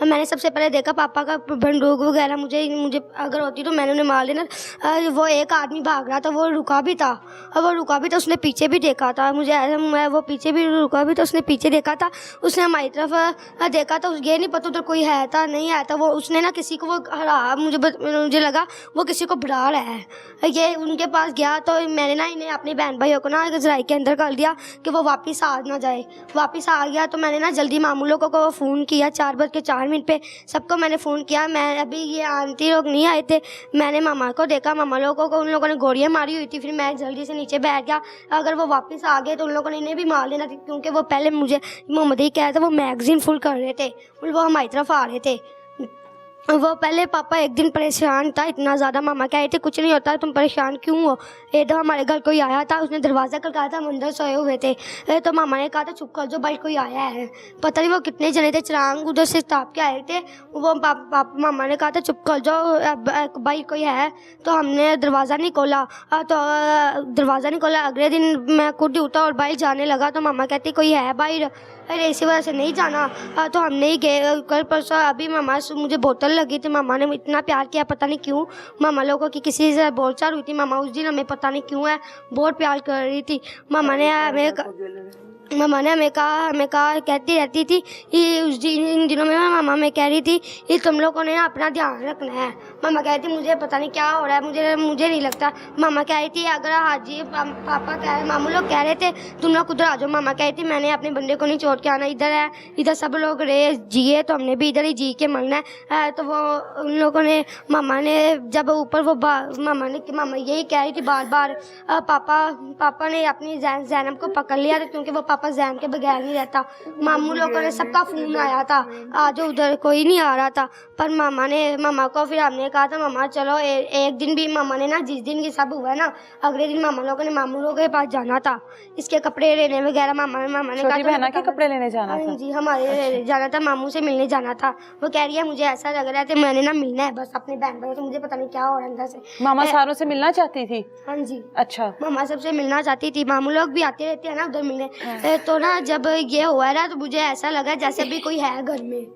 मैंने सबसे पहले देखा पापा का बंदूक वगैरह, मुझे अगर होती तो मैंने उन्हें मार देना। वो एक आदमी भाग रहा था, वो रुका भी था, उसने पीछे भी देखा था वो पीछे भी रुका भी था, उसने पीछे देखा था, उसने हमारी तरफ देखा था। ये नहीं पता उधर कोई है था नहीं है था, वो उसने ना किसी को वो हरा, मुझे लगा वो किसी को बुला रहा है। ये उनके पास गया तो मैंने ना इन्हें अपने बहन भाइयों को ना जराई के अंदर कर दिया कि वो वापस आ ना जाए। वापस आ गया तो मैंने ना जल्दी मामू लोगों को फ़ोन किया, 4:04 पे सबको मैंने फ़ोन किया। मैं अभी ये आंटी लोग नहीं आए थे, मैंने मामा को देखा, मामा लोगों को उन लोगों ने गोलियां मारी हुई थी। फिर मैं जल्दी से नीचे बैठ गया, अगर वो वापस आ गए तो उन लोगों ने इन्हें भी मार लेना था, क्योंकि वो पहले मुझे मोहम्मद ही कह रहे थे, वो मैगज़ीन फुल कर रहे थे, वो हमारी तरफ आ रहे थे। वो पहले पापा एक दिन परेशान था इतना ज़्यादा, मामा कह रहे थे कुछ नहीं होता, तुम परेशान क्यों हो। एक दफ़ा हमारे घर कोई आया था, उसने दरवाज़ा खटकाया था, हम अंदर सोए हुए थे, तो मामा ने कहा था चुप कर जो भाई, कोई आया है। पता नहीं वो कितने जने थे, चिराग उधर से ताप के आए थे। वो मामा ने कहा था चुप कर जो भाई, कोई है। तो हमने दरवाज़ा नहीं खोला, अगले दिन मैं खुद उठा और बाहर जाने लगा तो मामा कहती कोई है बाहर, अरे इसी वजह से नहीं जाना। तो हम नहीं गए। कल परसों अभी मामा से मुझे बोतल लगी थी, मामा ने इतना प्यार किया, पता नहीं क्यों। मामा लोगों की किसी से बोलचाल हुई थी, मामा उस दिन हमें पता नहीं क्यों है बहुत प्यार कर रही थी। मामा ने हमें कहा कहती रहती थी कि उस दिन इन दिनों में मामा हमें कह रही थी कि तुम लोगों ने अपना ध्यान रखना है। मामा कहती मुझे पता नहीं क्या हो रहा है, मुझे नहीं लगता। मामा कह रही थी अगर हाजी पापा मामू लोग कह रहे थे तुम लोग उधर आ जाओ, मामा कह रही थी मैंने अपने बंदे को नहीं छोड़ के आना, इधर है, इधर सब लोग जिए तो हमने भी इधर ही जी के मरना है। तो वो उन लोगों ने मामा ने जब ऊपर वो मामा यही कह रही थी बार बार, पापा ने अपनी जैनब को पकड़ लिया था, क्योंकि वो पापा जैन के बगैर नहीं रहता। मामू लोगों ने सबका फ़ोन आया था, आज उधर कोई नहीं आ रहा था, पर मामा को फिर हमने कहा था मामा चलो एक दिन भी, मामा ने ना जिस दिन की सब हुआ ना अगले दिन मामा लोगों ने मामू लोगों के पास जाना था, इसके कपड़े लेने वगैरह। मामा ने कहा बहना के कपड़े लेने जाना था? जी हमारे जाना था, मामू से मिलने जाना था। वो कह रही है मुझे ऐसा लग रहा है कि मैंने ना मिलना है बस अपने बहन भाई से, मुझे पता नहीं क्या हो रहा है अंदर से। मामा सारों से मिलना चाहती थी? हाँ जी। अच्छा। मामा सबसे मिलना चाहती थी, मामू लोग भी आते रहते हैं ना उधर मिलने। तो ना जब ये हुआ ना तो मुझे ऐसा लगा जैसे भी कोई है घर में,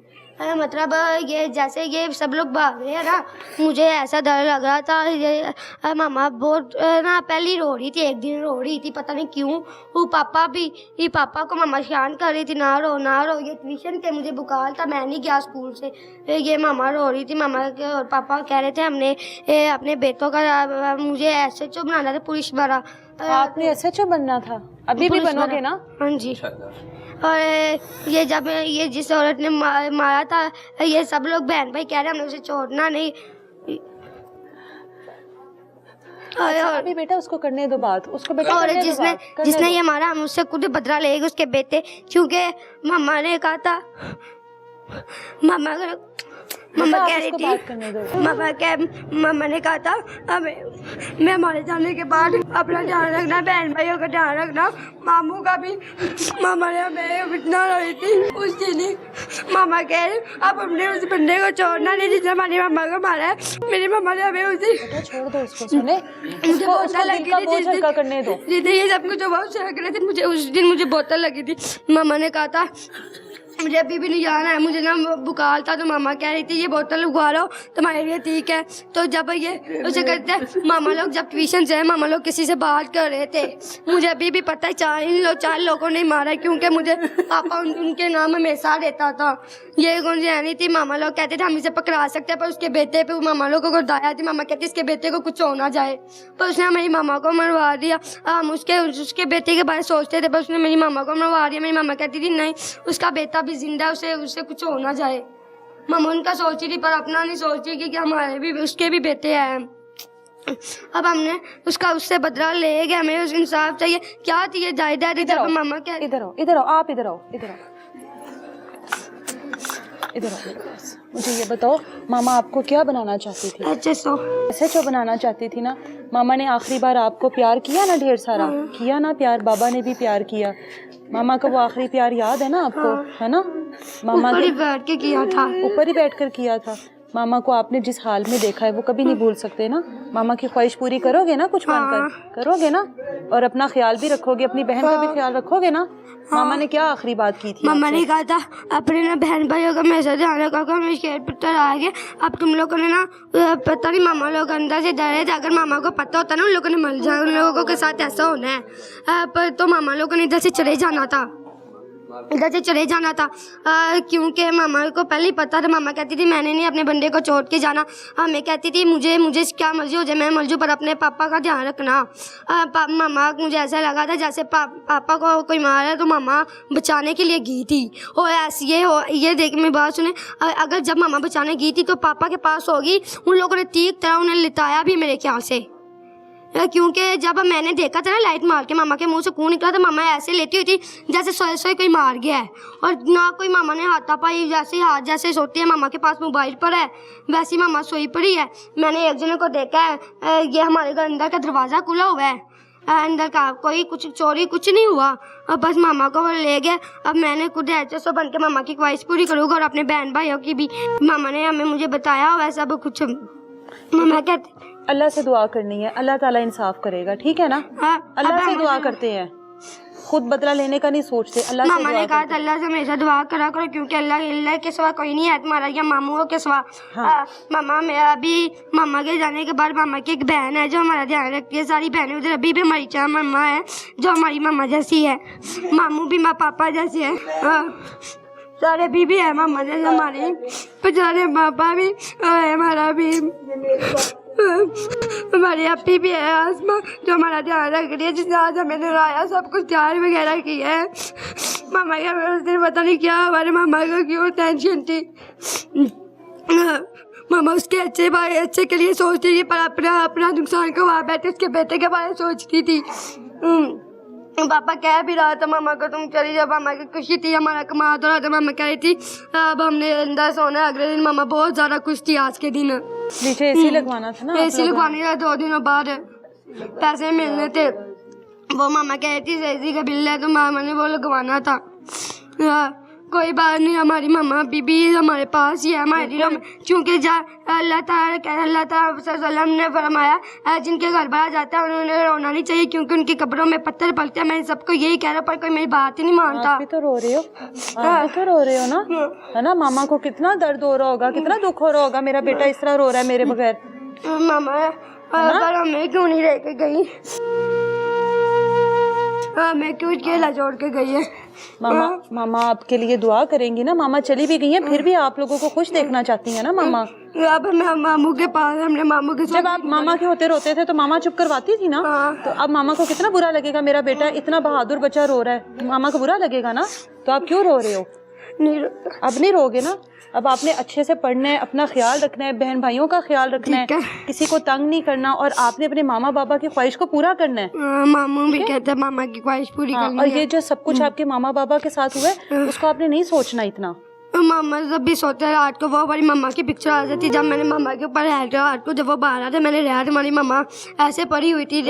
मतलब ये जैसे ये सब लोग भाग रहे हैं ना, मुझे ऐसा डर लग रहा था। ये मामा बहुत ना पहले रो रही थी, एक दिन रो रही थी पता नहीं क्यों। वो पापा को मामा शांत कर रही थी, ना रो ये ट्यूशन थे, मुझे बुखार था, मैं नहीं गया स्कूल से। ये मामा रो रही थी, मामा और पापा कह रहे थे हमने अपने बेटों का मुझे SHO बनाना था, पुलिस वाला। आपने SHO बनना था? अभी भी बनोगे ना? हाँ जी। और ये जब ये जिस औरत ने मारा था, ये सब लोग बहन भाई कह रहे हमने उसे छोड़ना नहीं। अभी बेटा उसको करने दो बात, उसको बेटा और जिसने ये मारा हम उससे खुद बदला लेंगे उसके बेटे, क्योंकि मामा ने कहा था, मामा कह रही थी, मामा ने कहा था मैं हमारे जाने के बाद अपना ध्यान रखना, बहन भाइयों का ध्यान रखना, मामू का भी। मामा ने हमें इतना रही थी उस दिन ही। मामा कह रहे अब हमने उस बंदे को छोड़ना नहीं जिसने हमारी मामा को मारा है। मेरी मामा ने हमें उस दिन छोड़ दो उसको, सुने मुझे बोतल लगी थी करने दो, ये सब कुछ बहुत शक रहे थे मुझे, उस दिन मुझे बोतल लगी थी। मामा ने कहा था मुझे अभी भी नहीं जाना है, मुझे ना बुखार था, तो मामा कह रही थी ये बोतल उगा लो तुम्हारे लिए ठीक है। तो जब ये उसे कहते हैं मामा लोग जब ट्यूशन से मामा लोग किसी से बात कर रहे थे, मुझे अभी भी पता है चार लोगों ने मारा, क्योंकि मुझे पापा उनके नाम हमेशा देता था। ये कौन सी नहीं थी, मामा लोग कहते थे हम इसे पकड़ा सकते हैं, पर उसके बेटे पे मामा लोगों को दाया थी। मामा कहती इसके बेटे को कुछ होना जाए, पर उसने मेरी मामा को मरवा दिया। हम उसके बेटे के बारे में सोचते थे, पर उसने मेरी मामा को मरवा दिया। मेरी मामा कहती थी नहीं उसका बेटा भी जिंदा है, उसे कुछ होना जाए। मामा उनका सोची थी पर अपना नहीं सोची कि हमारे भी उसके भी बेटे हैं। अब हमने उससे बदला ले गए, हमें उस इंसाफ चाहिए। क्या थी ये जायदाद? जब मामा क्या इधर आओ आप इधर आओ मुझे ये बताओ मामा आपको क्या बनाना चाहती थी? SHO बनाना चाहती थी ना? मामा ने आखिरी बार आपको प्यार किया ना, ढेर सारा किया ना प्यार, बाबा ने भी प्यार किया। मामा का वो आखिरी प्यार याद है ना आपको? है ना? मामा ऊपर ही बैठ के किया था, ऊपर ही बैठ कर किया था। मामा को आपने जिस हाल में देखा है वो कभी नहीं भूल सकते ना। मामा की ख्वाहिश पूरी करोगे ना, कुछ मानकर करोगे ना, और अपना ख्याल भी रखोगे, अपनी बहन का भी ख्याल रखोगे ना। मामा ने क्या आखिरी बात की थी? मामा ने कहा था अपने ना बहन भाइयों का मेरे साथ ध्यान रखा, मैं शेर पुत्र आ गया। अब तुम लोगों ने ना पता नहीं, मामा लोग अंदर से डरे थे, अगर मामा को पता होता ना उन लोगों ने मर जाए, उन लोगों के साथ ऐसा होना है। पर तो मामा लोगों ने इधर से चले जाना था, क्योंकि मामा को पहले ही पता था। मामा कहती थी मैंने नहीं अपने बंदे को छोड़ के जाना। मैं कहती थी मुझे क्या मर्जी हो जाए, मैं मर जाऊँ, पर अपने पापा का ध्यान रखना। मामा मुझे ऐसा लगा था जैसे पापा को कोई मारा तो मामा बचाने के लिए गई थी। और ऐसी ये देख मेरी बात सुने, अगर जब मामा बचाने गई थी तो पापा के पास होगी, उन लोगों ने ठीक तरह उन्हें लिटाया भी मेरे ख्याल से, क्योंकि जब मैंने देखा था ना लाइट मार के मामा के मुंह से खून निकला, तो मामा ऐसे लेती हुई थी जैसे सोए कोई मार गया है। और ना कोई मामा ने हाथापाई, जैसे हाथ जैसे सोते हैं, मामा के पास मोबाइल पर है वैसे ही मामा सोई पड़ी है। मैंने एक जने को देखा है, ये हमारे घर अंदर का दरवाज़ा खुला हुआ है, अंदर का कोई कुछ चोरी कुछ नहीं हुआ, अब बस मामा को वो ले गए। अब मैंने खुद HSO बन के मामा की ख्वाहिश पूरी करूँगा और अपने बहन भाइयों की भी। मामा ने मुझे बताया हुआ है सब कुछ। मामा कहते अल्लाह से दुआ करनी है, अल्लाह ताला इंसाफ करेगा, ठीक है ना। अल्लाह से दुआ करते हैं, खुद बदला लेने का नहीं सोचते। अल्लाह से मामा ने कहा था अल्लाह से हमेशा दुआ करा करो, क्योंकि अल्लाह के सिवा कोई नहीं है तुम्हारा या मामू के सिवा। मामा मेरा अभी मामा के जाने के बाद मामा की एक बहन है जो हमारा ध्यान रखती है, सारी बहनें उधर अभी भी हमारी चार मामा है जो हमारी मामा जैसी है, मामू भी माँ पापा जैसे है, सारे भी है मामा जैसे हमारे, बेचारे पापा भी हमारा भी, हमारी अपी भी है आसमा जो हमारा ध्यान रख रही है, जिसने आज हमें नहलाया, सब कुछ तैयार वगैरह की है। मामा का उस दिन पता नहीं क्या हमारे मामा को क्यों टेंशन थी। मामा उसके अच्छे के लिए सोचती थी, पर अपना नुकसान को वहाँ बैठे उसके बेटे के बारे में सोचती थी। पापा कह भी रहा था मामा को तुम चली जाओ, मामा की खुशी थी, हमारा कमा तो रहा था। मामा कह रही थी अब हमने अंदर सोना। अगले दिन मामा बहुत ज़्यादा खुश थी। आज के दिन नीचे AC लगवाना था ना, AC लगवाने का 2 दिनों बाद पैसे मिलने थे, वो मामा कह रही थी AC का बिल है तो मामा ने वो लगवाना था। कोई बात नहीं, हमारी मामा बीबी हमारे पास ही है हमारे दिलों में, क्योंकि अल्लाह ताला ने फरमाया जिनके घर बाहर जाता है उन्होंने रोना नहीं चाहिए, क्योंकि उनकी कब्रों में पत्थर पलते हैं। मैं सबको यही कह रहा हूँ, पर कोई मेरी बात ही नहीं मानता। आप भी तो रो रहे हो, आप भी तो रो रहे हो ना, है ना। मामा को कितना दर्द हो रहा होगा, कितना दुख हो रहा होगा, मेरा बेटा इस तरह रो रहा है मेरे बगैर। मामा पर हमें क्यों नहीं रह के गई, मैं क्यों अकेला छोड़ के गई है। मामा आपके लिए दुआ करेंगी ना। मामा चली भी गई हैं, फिर भी आप लोगों को खुश देखना चाहती हैं ना मामा। अब मैं मामू के पास, हमने मामू के जब आप मामा के होते रोते थे तो मामा चुप करवाती थी ना। तो अब मामा को कितना बुरा लगेगा, मेरा बेटा इतना बहादुर बच्चा रो रहा है, मामा को बुरा लगेगा ना। तो आप क्यों रो रहे हो? अब नहीं रोगे ना। अब आपने अच्छे से पढ़ना है, अपना ख्याल रखना है, बहन भाइयों का ख्याल रखना है, किसी को तंग नहीं करना, और आपने अपने मामा बाबा की ख्वाहिश को पूरा करना है। मामू भी कहते हैं मामा की ख्वाहिश पूरी करनी है। और ये जो सब कुछ आपके मामा बाबा के साथ हुआ है उसको आपने नहीं सोचना इतना। मामा जब भी सोते हैं रात को, वो हमारी मामा की पिक्चर आ जाती, जब मैंने मामा के ऊपर रात को जब वो बाहर आते मैंने रात हमारी मामा ऐसे पड़ी हुई थी।